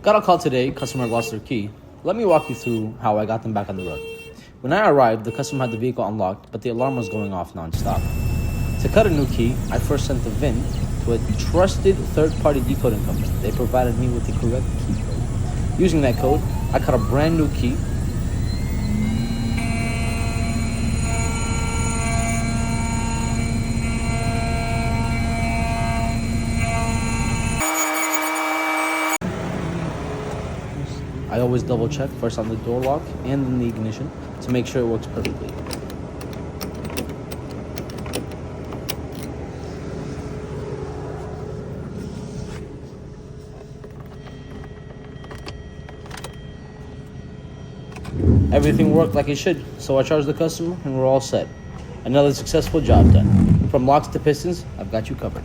Got a call today, customer lost their key. Let me walk you through how I got them back on the road. When I arrived, the customer had the vehicle unlocked, but the alarm was going off non-stop. To cut a new key, I first sent the VIN to a trusted third-party decoding company. They provided me with the correct key code. Using that code, I cut a brand new key. I always double check first on the door lock and then the ignition to make sure it works perfectly. Everything worked like it should, so I charged the customer and we're all set. Another successful job done. From locks to pistons, I've got you covered.